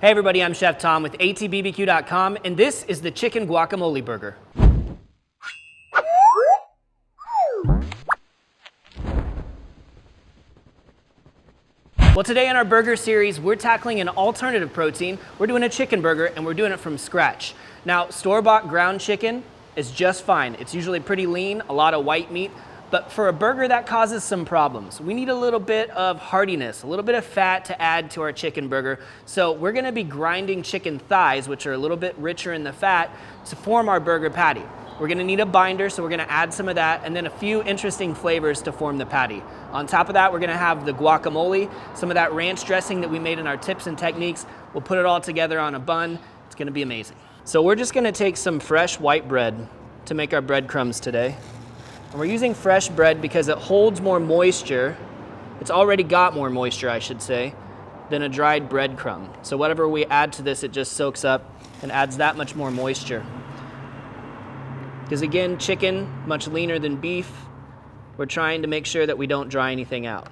Hey everybody, I'm Chef Tom with allthingsbbq.com, and this is the Chicken Guacamole Burger. Well, today in our burger series, we're tackling an alternative protein. We're doing a chicken burger, and we're doing it from scratch. Now, store-bought ground chicken is just fine. It's usually pretty lean, a lot of white meat, but for a burger, that causes some problems. We need a little bit of heartiness, a little bit of fat to add to our chicken burger. So we're gonna be grinding chicken thighs, which are a little bit richer in the fat, to form our burger patty. We're gonna need a binder, so we're gonna add some of that, and then a few interesting flavors to form the patty. On top of that, we're gonna have the guacamole, some of that ranch dressing that we made in our tips and techniques. We'll put it all together on a bun. It's gonna be amazing. So we're just gonna take some fresh white bread to make our breadcrumbs today. And we're using fresh bread because it holds more moisture. It's already got more moisture, I should say, than a dried breadcrumb. So whatever we add to this, it just soaks up and adds that much more moisture. Because again, chicken, much leaner than beef. We're trying to make sure that we don't dry anything out.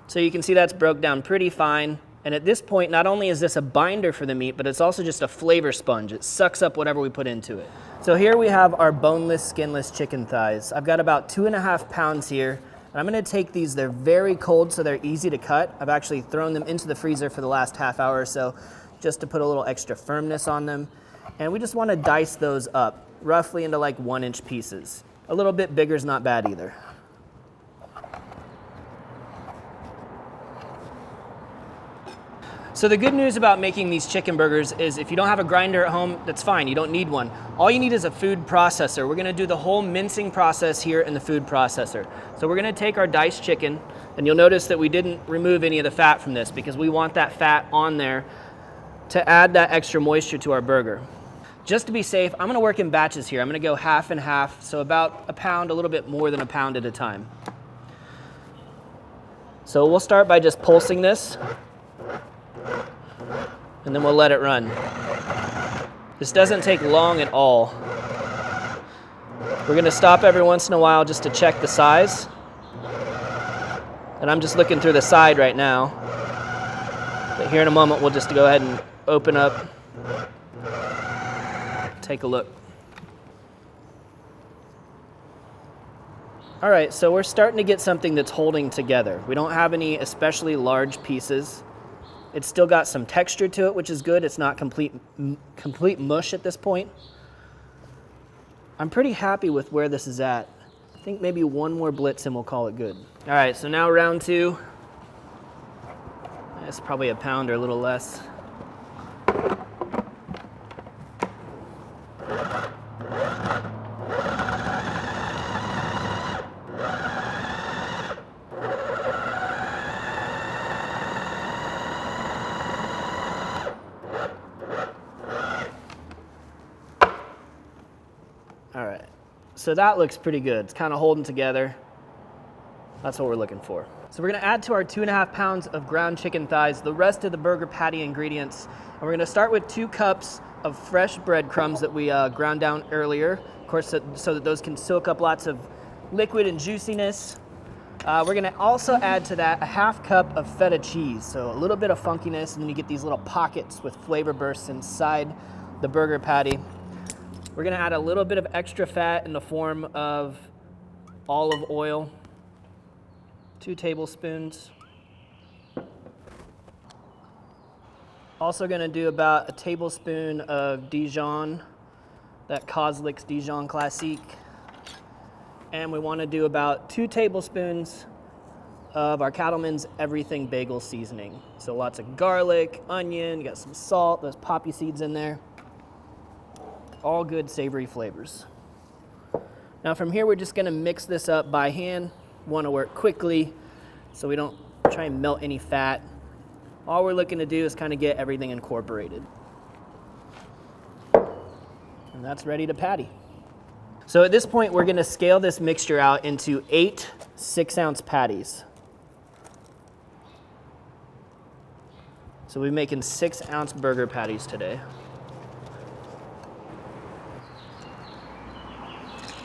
So you can see that's broke down pretty fine. And at this point, not only is this a binder for the meat, but it's also just a flavor sponge. It sucks up whatever we put into it. So here we have our boneless, skinless chicken thighs. I've got about 2.5 pounds here. And I'm gonna take these, they're very cold, so they're easy to cut. I've actually thrown them into the freezer for the last half hour or so, just to put a little extra firmness on them. And we just wanna dice those up, roughly into like 1-inch pieces. A little bit bigger is not bad either. So the good news about making these chicken burgers is if you don't have a grinder at home, that's fine, you don't need one. All you need is a food processor. We're gonna do the whole mincing process here in the food processor. So we're gonna take our diced chicken, and you'll notice that we didn't remove any of the fat from this because we want that fat on there to add that extra moisture to our burger. Just to be safe, I'm gonna work in batches here. I'm gonna go half and half, so about a pound, a little bit more than a pound at a time. So we'll start by just pulsing this, and then we'll let it run. This doesn't take long at all. We're gonna stop every once in a while just to check the size. And I'm just looking through the side right now. But here in a moment, we'll just go ahead and open up, take a look. All right, so we're starting to get something that's holding together. We don't have any especially large pieces. It's still got some texture to it, which is good. It's not complete mush at this point. I'm pretty happy with where this is at. I think maybe one more blitz and we'll call it good. All right, so now round two. That's probably a pound or a little less. All right, so that looks pretty good. It's kind of holding together. That's what we're looking for. So we're gonna add to our 2.5 pounds of ground chicken thighs the rest of the burger patty ingredients. And we're gonna start with 2 cups of fresh breadcrumbs that we ground down earlier, of course, so that those can soak up lots of liquid and juiciness. We're gonna also add to that a 1/2 cup of feta cheese, so a little bit of funkiness, and then you get these little pockets with flavor bursts inside the burger patty. We're gonna add a little bit of extra fat in the form of olive oil, 2 tablespoons. Also gonna do about a tablespoon of Dijon, that Kozlik's Dijon Classique. And we wanna do about 2 tablespoons of our Cattleman's Everything Bagel seasoning. So lots of garlic, onion, you got some salt, those poppy seeds in there. All good savory flavors. Now from here, we're just gonna mix this up by hand. Wanna work quickly so we don't try and melt any fat. All we're looking to do is kind of get everything incorporated. And that's ready to patty. So at this point, we're gonna scale this mixture out into 8 6-ounce patties. So we're making 6-ounce burger patties today.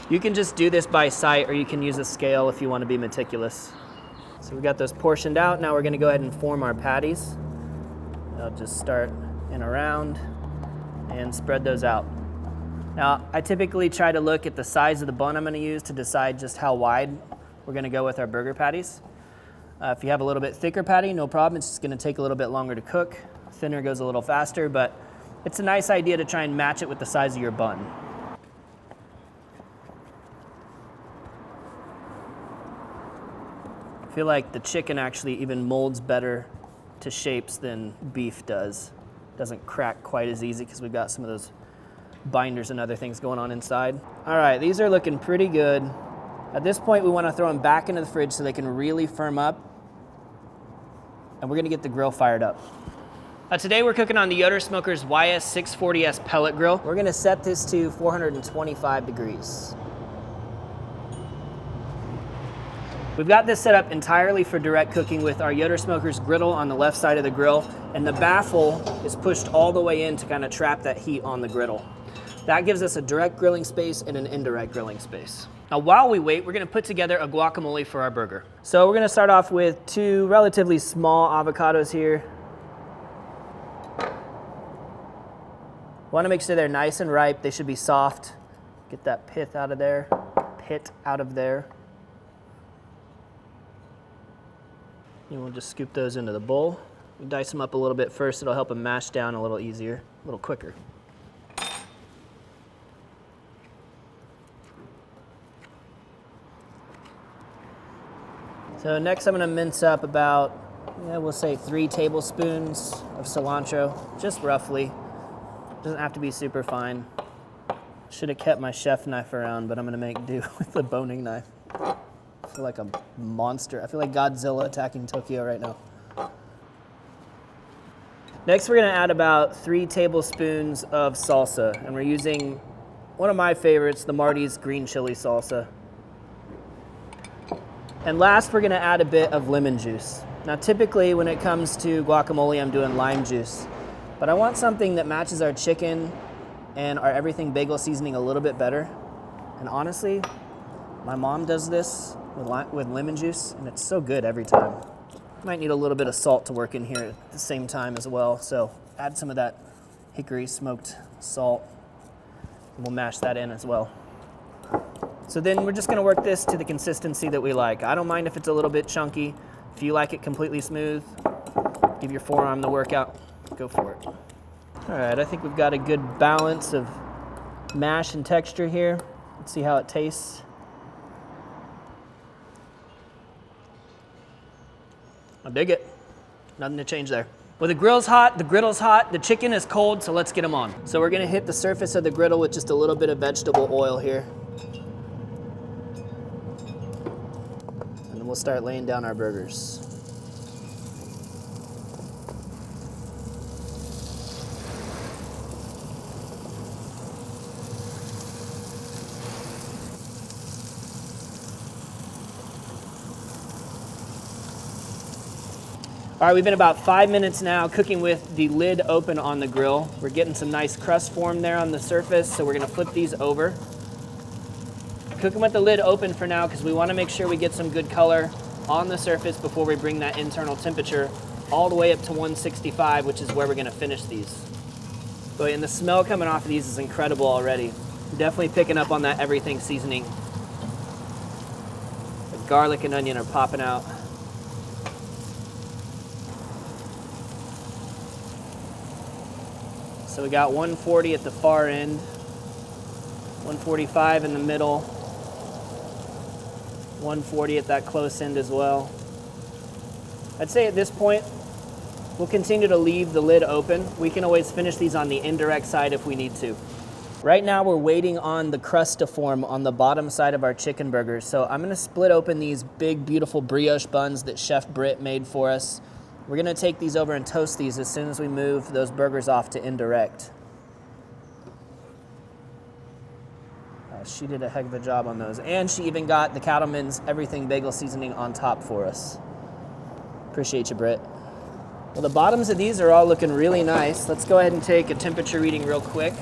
You can just do this by sight, or you can use a scale if you want to be meticulous. So we got those portioned out. Now we're going to go ahead and form our patties. I'll just start in a round and spread those out. Now, I typically try to look at the size of the bun I'm going to use to decide just how wide we're going to go with our burger patties. If you have a little bit thicker patty, no problem. It's just going to take a little bit longer to cook. Thinner goes a little faster, but it's a nice idea to try and match it with the size of your bun. I feel like the chicken actually even molds better to shapes than beef does. Doesn't crack quite as easy because we've got some of those binders and other things going on inside. All right, these are looking pretty good. At this point, we want to throw them back into the fridge so they can really firm up. And we're going to get the grill fired up. Today we're cooking on the Yoder Smoker's YS640S pellet grill. We're going to set this to 425 degrees. We've got this set up entirely for direct cooking with our Yoder Smoker's griddle on the left side of the grill, and the baffle is pushed all the way in to kind of trap that heat on the griddle. That gives us a direct grilling space and an indirect grilling space. Now while we wait, we're gonna put together a guacamole for our burger. So we're gonna start off with 2 relatively small avocados here. Wanna make sure they're nice and ripe. They should be soft. Get that pit out of there. And we'll just scoop those into the bowl. We dice them up a little bit first. It'll help them mash down a little easier, a little quicker. So next I'm gonna mince up about, we'll say 3 tablespoons of cilantro, just roughly. Doesn't have to be super fine. Should have kept my chef knife around, but I'm gonna make do with the boning knife. I feel like a monster. I feel like Godzilla attacking Tokyo right now. Next, we're gonna add about 3 tablespoons of salsa, and we're using one of my favorites, the Marty's green chili salsa. And last, we're gonna add a bit of lemon juice. Now, typically, when it comes to guacamole, I'm doing lime juice, but I want something that matches our chicken and our everything bagel seasoning a little bit better. And honestly, my mom does this with lemon juice, and it's so good every time. Might need a little bit of salt to work in here at the same time as well, so add some of that hickory smoked salt, and we'll mash that in as well. So then we're just gonna work this to the consistency that we like. I don't mind if it's a little bit chunky. If you like it completely smooth, give your forearm the workout, go for it. All right, I think we've got a good balance of mash and texture here. Let's see how it tastes. I dig it. Nothing to change there. Well, the grill's hot, the griddle's hot, the chicken is cold, so let's get them on. So we're gonna hit the surface of the griddle with just a little bit of vegetable oil here. And then we'll start laying down our burgers. All right, we've been about 5 minutes now cooking with the lid open on the grill. We're getting some nice crust formed there on the surface, so we're gonna flip these over. Cooking with the lid open for now because we wanna make sure we get some good color on the surface before we bring that internal temperature all the way up to 165, which is where we're gonna finish these. But, and the smell coming off of these is incredible already. Definitely picking up on that everything seasoning. The garlic and onion are popping out. So we got 140 at the far end, 145 in the middle, 140 at that close end as well. I'd say at this point, we'll continue to leave the lid open. We can always finish these on the indirect side if we need to. Right now we're waiting on the crust to form on the bottom side of our chicken burgers. So I'm gonna split open these big, beautiful brioche buns that Chef Britt made for us. We're gonna take these over and toast these as soon as we move those burgers off to indirect. She did a heck of a job on those. And she even got the Cattleman's Everything Bagel Seasoning on top for us. Appreciate you, Britt. Well, the bottoms of these are all looking really nice. Let's go ahead and take a temperature reading real quick.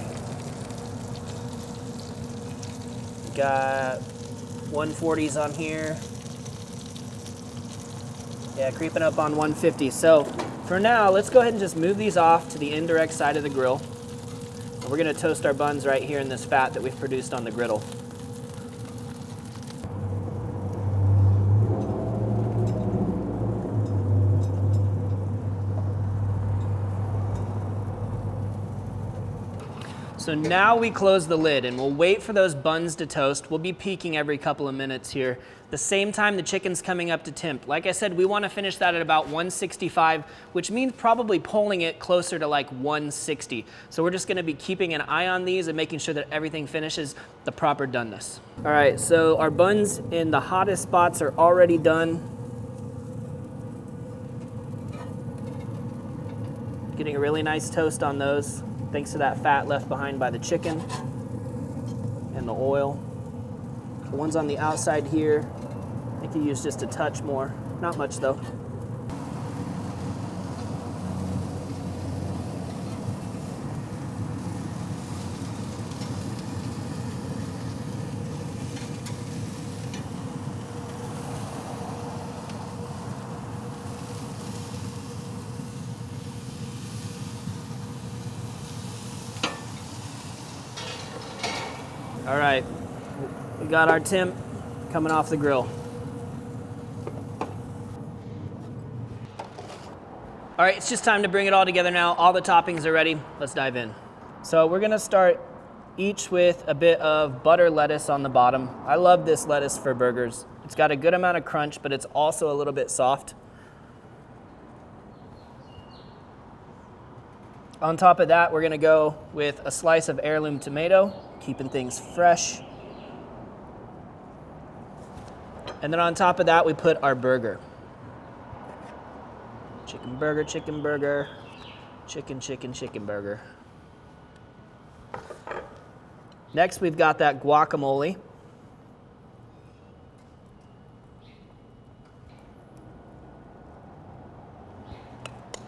got 140s on here. Yeah, creeping up on 150. So for now, let's go ahead and just move these off to the indirect side of the grill. And we're gonna toast our buns right here in this fat that we've produced on the griddle. So now we close the lid and we'll wait for those buns to toast. We'll be peeking every couple of minutes here. The same time the chicken's coming up to temp. Like I said, we want to finish that at about 165, which means probably pulling it closer to like 160. So we're just going to be keeping an eye on these and making sure that everything finishes the proper doneness. All right, so our buns in the hottest spots are already done. Getting a really nice toast on those, thanks to that fat left behind by the chicken and the oil. The ones on the outside here, I could use just a touch more. Not much though. All right, we got our temp coming off the grill. All right, it's just time to bring it all together now. All the toppings are ready. Let's dive in. So we're gonna start each with a bit of butter lettuce on the bottom. I love this lettuce for burgers. It's got a good amount of crunch, but it's also a little bit soft. On top of that, we're gonna go with a slice of heirloom tomato, keeping things fresh. And then on top of that, we put our burger. Chicken burger, chicken burger, chicken, chicken, chicken burger. Next, we've got that guacamole.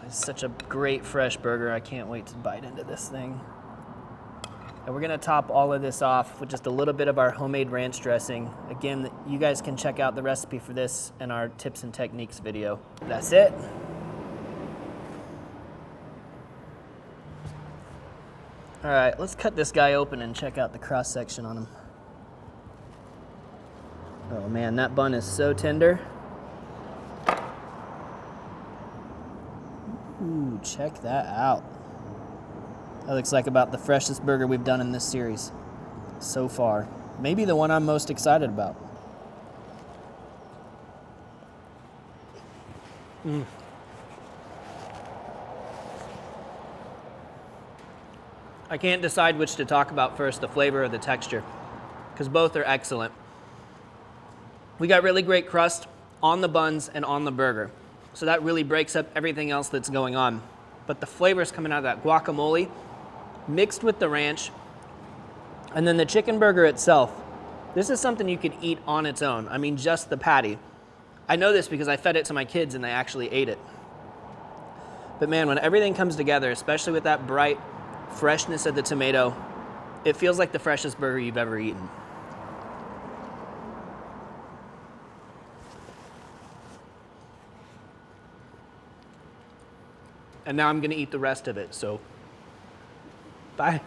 It's such a great fresh burger. I can't wait to bite into this thing. And we're gonna top all of this off with just a little bit of our homemade ranch dressing. Again, you guys can check out the recipe for this in our tips and techniques video. That's it. All right, let's cut this guy open and check out the cross section on him. Oh man, that bun is so tender. Ooh, check that out. That looks like about the freshest burger we've done in this series so far. Maybe the one I'm most excited about. I can't decide which to talk about first, the flavor or the texture, because both are excellent. We got really great crust on the buns and on the burger, so that really breaks up everything else that's going on. But the flavors coming out of that guacamole, mixed with the ranch, and then the chicken burger itself. This is something you could eat on its own. I mean, just the patty. I know this because I fed it to my kids and they actually ate it. But man, when everything comes together, especially with that bright freshness of the tomato, it feels like the freshest burger you've ever eaten. And now I'm gonna eat the rest of it, so bye.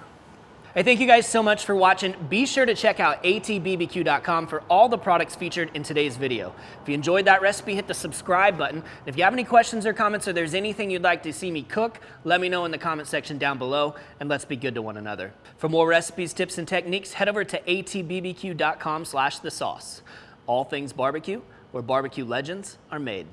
Hey, thank you guys so much for watching. Be sure to check out allthingsbbq.com for all the products featured in today's video. If you enjoyed that recipe, hit the subscribe button. If you have any questions or comments, or there's anything you'd like to see me cook, let me know in the comment section down below, and let's be good to one another. For more recipes, tips, and techniques, head over to allthingsbbq.com/thesauce. All Things Barbecue, where barbecue legends are made.